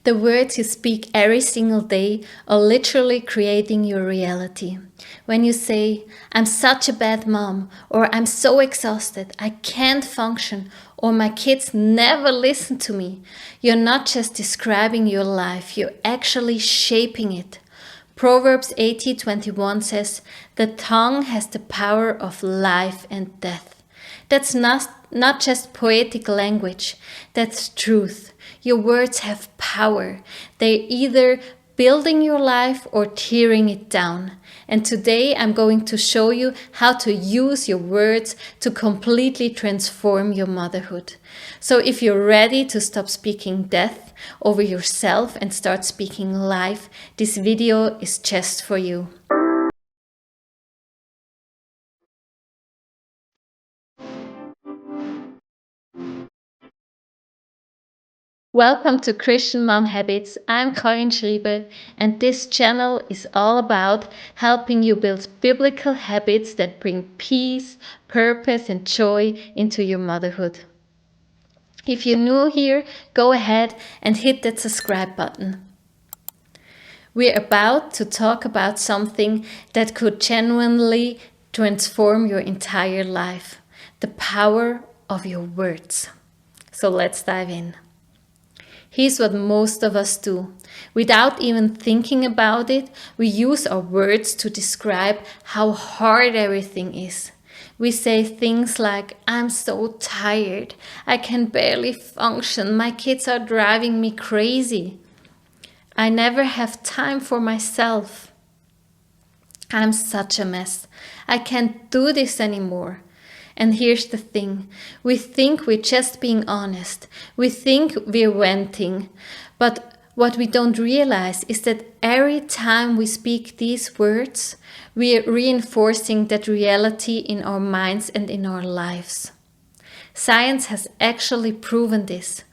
The words you speak every single day are literally creating your reality. When you say, I'm such a bad mom, or I'm so exhausted, I can't function, or my kids never listen to me, you're not just describing your life, you're actually shaping it. Proverbs 80:21 says, the tongue has the power of life and death. That's not just poetic language, that's truth. Your words have power. They're either building your life or tearing it down. And today I'm going to show you how to use your words to completely transform your motherhood. So if you're ready to stop speaking death over yourself and start speaking life, this video is just for you. Welcome to Christian Mom Habits. I'm Karin Schreiber, and this channel is all about helping you build biblical habits that bring peace, purpose, and joy into your motherhood. If you're new here, go ahead and hit that subscribe button. We're about to talk about something that could genuinely transform your entire life: the power of your words. So let's dive in. Here's what most of us do. Without even thinking about it, we use our words to describe how hard everything is. We say things like, I'm so tired, I can barely function, my kids are driving me crazy. I never have time for myself. I'm such a mess. I can't do this anymore. And here's the thing, we think we're just being honest. We think we're venting. But what we don't realize is that every time we speak these words, we're reinforcing that reality in our minds and in our lives. Science has actually proven this.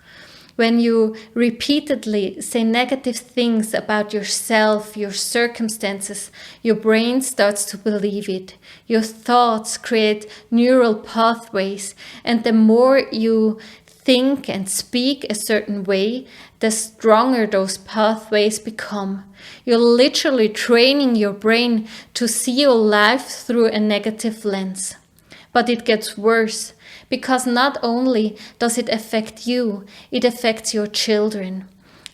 When you repeatedly say negative things about yourself, your circumstances, your brain starts to believe it. Your thoughts create neural pathways, and the more you think and speak a certain way, the stronger those pathways become. You're literally training your brain to see your life through a negative lens. But it gets worse, because not only does it affect you, it affects your children.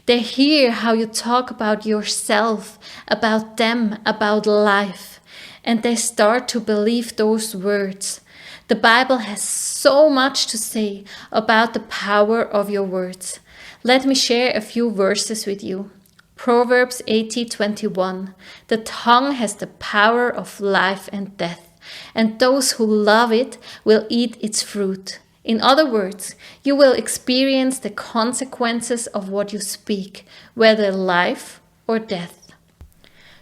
They hear how you talk about yourself, about them, about life, and they start to believe those words. The Bible has so much to say about the power of your words. Let me share a few verses with you. Proverbs 80:21. The tongue has the power of life and death, and those who love it will eat its fruit. In other words, you will experience the consequences of what you speak, whether life or death.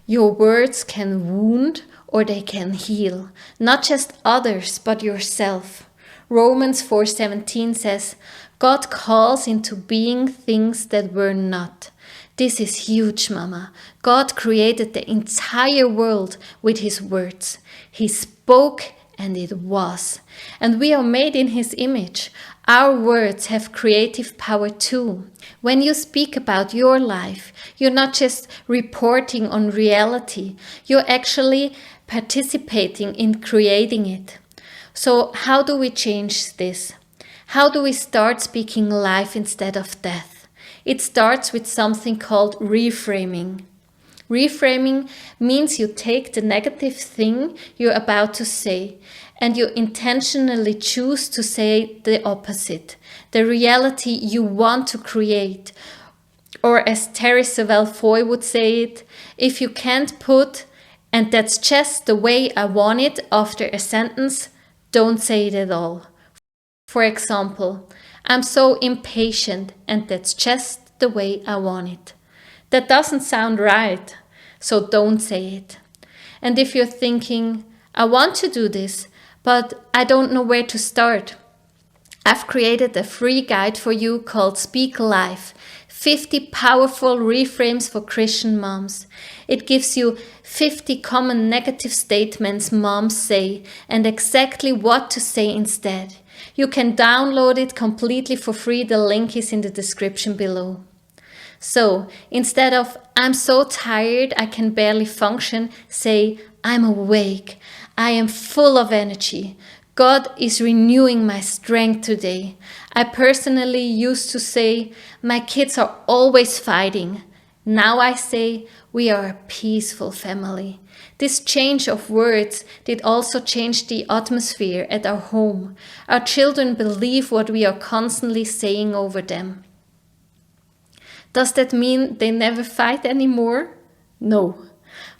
Your words can wound or they can heal, not just others, but yourself. Romans 4:17 says, God calls into being things that were not. This is huge, Mama. God created the entire world with His words. He spoke and it was. And we are made in His image. Our words have creative power too. When you speak about your life, you're not just reporting on reality, you're actually participating in creating it. So how do we change this? How do we start speaking life instead of death? It starts with something called reframing. Reframing means you take the negative thing you're about to say and you intentionally choose to say the opposite, the reality you want to create. Or as Terry Savelle Foy would say it, if you can't put, and that's just the way I want it after a sentence, don't say it at all. For example, I'm so impatient and that's just the way I want it. That doesn't sound right, so don't say it. And if you're thinking, I want to do this, but I don't know where to start, I've created a free guide for you called Speak Life, 50 powerful reframes for Christian moms. It gives you 50 common negative statements moms say and exactly what to say instead. You can download it completely for free. The link is in the description below. So instead of I'm so tired I can barely function, say I'm awake. I am full of energy. God is renewing my strength today. I personally used to say my kids are always fighting. Now I say we are a peaceful family. This change of words did also change the atmosphere at our home. Our children believe what we are constantly saying over them. Does that mean they never fight anymore? No.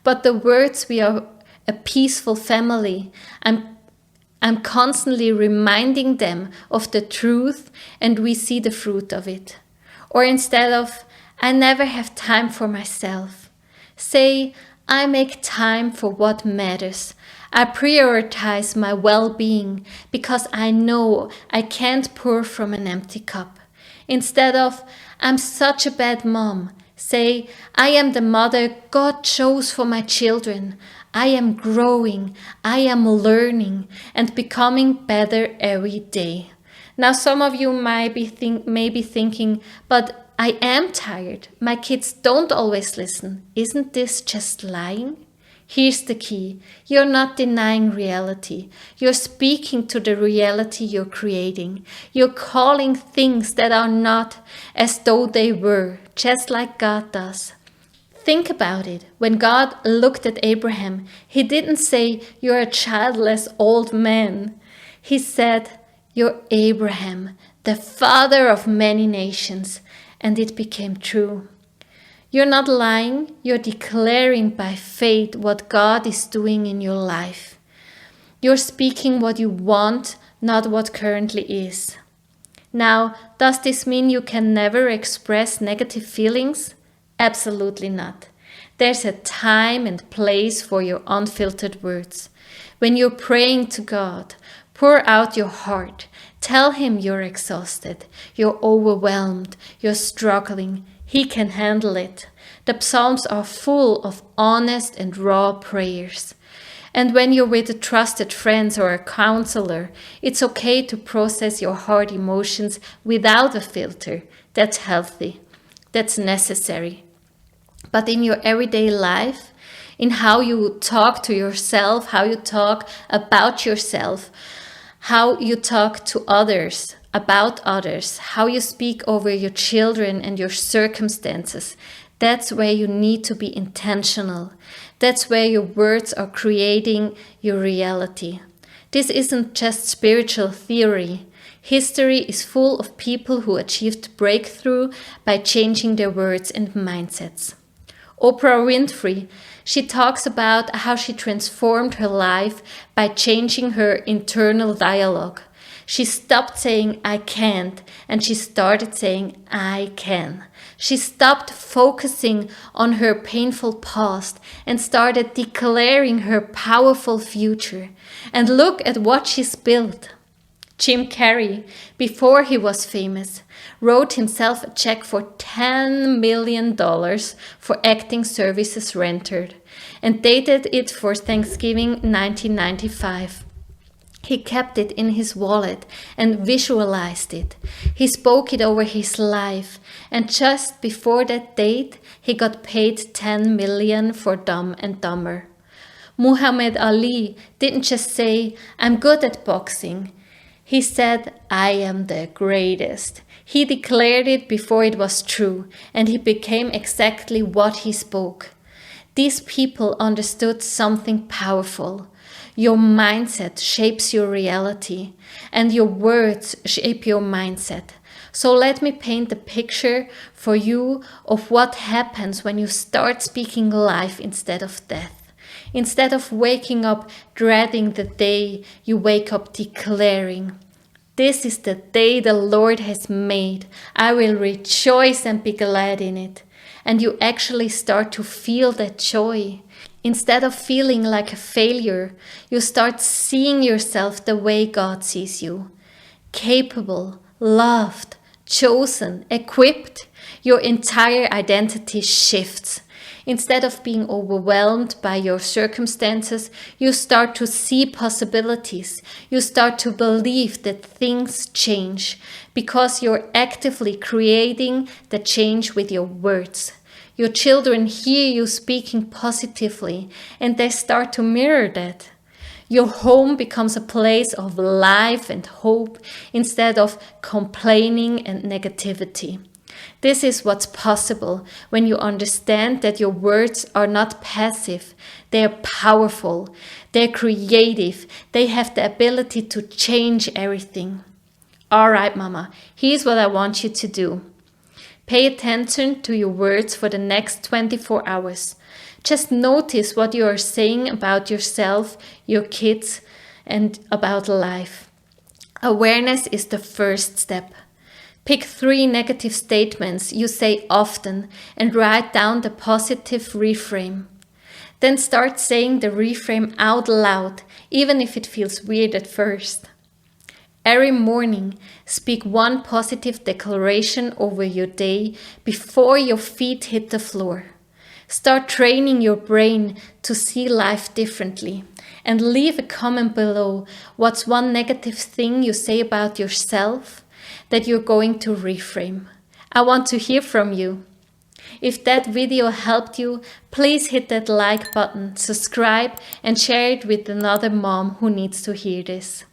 But the words we are a peaceful family, I'm constantly reminding them of the truth and we see the fruit of it. Or instead of, I never have time for myself, say, I make time for what matters. I prioritize my well-being because I know I can't pour from an empty cup. Instead of, I'm such a bad mom, say, I am the mother God chose for my children. I am growing, I am learning and becoming better every day. Now some of you may be thinking, but I am tired. My kids don't always listen. Isn't this just lying? Here's the key. You're not denying reality. You're speaking to the reality you're creating. You're calling things that are not as though they were, just like God does. Think about it. When God looked at Abraham, he didn't say, you're a childless old man. He said, you're Abraham, the father of many nations. And it became true. You're not lying, you're declaring by faith what God is doing in your life. You're speaking what you want, not what currently is. Now, does this mean you can never express negative feelings? Absolutely not. There's a time and place for your unfiltered words. When you're praying to God, pour out your heart. Tell Him you're exhausted, you're overwhelmed, you're struggling. He can handle it. The Psalms are full of honest and raw prayers. And when you're with a trusted friend or a counselor, it's okay to process your hard emotions without a filter. That's healthy. That's necessary. But in your everyday life, in how you talk to yourself, how you talk about yourself, how you talk to others, about others, how you speak over your children and your circumstances, that's where you need to be intentional. That's where your words are creating your reality. This isn't just spiritual theory. History is full of people who achieved breakthrough by changing their words and mindsets. Oprah Winfrey, she talks about how she transformed her life by changing her internal dialogue. She stopped saying, I can't, and she started saying, I can. She stopped focusing on her painful past and started declaring her powerful future. And look at what she's built. Jim Carrey, before he was famous, wrote himself a check for $10 million for acting services rendered and dated it for Thanksgiving 1995. He kept it in his wallet and visualized it. He spoke it over his life, and just before that date, he got paid $10 million for Dumb and Dumber. Muhammad Ali didn't just say, I'm good at boxing. He said, I am the greatest. He declared it before it was true, and he became exactly what he spoke. These people understood something powerful. Your mindset shapes your reality, and your words shape your mindset. So let me paint a picture for you of what happens when you start speaking life instead of death. Instead of waking up dreading the day, you wake up declaring, this is the day the Lord has made. I will rejoice and be glad in it. And you actually start to feel that joy. Instead of feeling like a failure, you start seeing yourself the way God sees you. Capable, loved, chosen, equipped, your entire identity shifts. Instead of being overwhelmed by your circumstances, you start to see possibilities. You start to believe that things change because you're actively creating the change with your words. Your children hear you speaking positively and they start to mirror that. Your home becomes a place of life and hope instead of complaining and negativity. This is what's possible when you understand that your words are not passive, they are powerful, they're creative, they have the ability to change everything. All right, Mama, here's what I want you to do. Pay attention to your words for the next 24 hours. Just notice what you are saying about yourself, your kids, and about life. Awareness is the first step. Pick 3 negative statements you say often and write down the positive reframe. Then start saying the reframe out loud, even if it feels weird at first. Every morning, speak 1 positive declaration over your day before your feet hit the floor. Start training your brain to see life differently and leave a comment below what's 1 negative thing you say about yourself that you're going to reframe. I want to hear from you. If that video helped you, please hit that like button, subscribe, and share it with another mom who needs to hear this.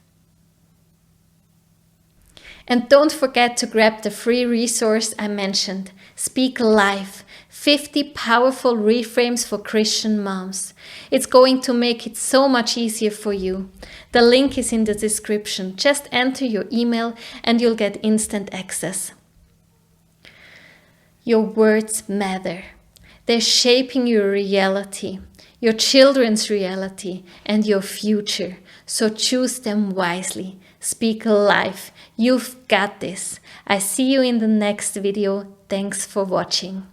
And don't forget to grab the free resource I mentioned, Speak Life, 50 powerful reframes for Christian moms. It's going to make it so much easier for you. The link is in the description. Just enter your email and you'll get instant access. Your words matter. They're shaping your reality, your children's reality, and your future. So choose them wisely. Speak life. You've got this. I see you in the next video. Thanks for watching.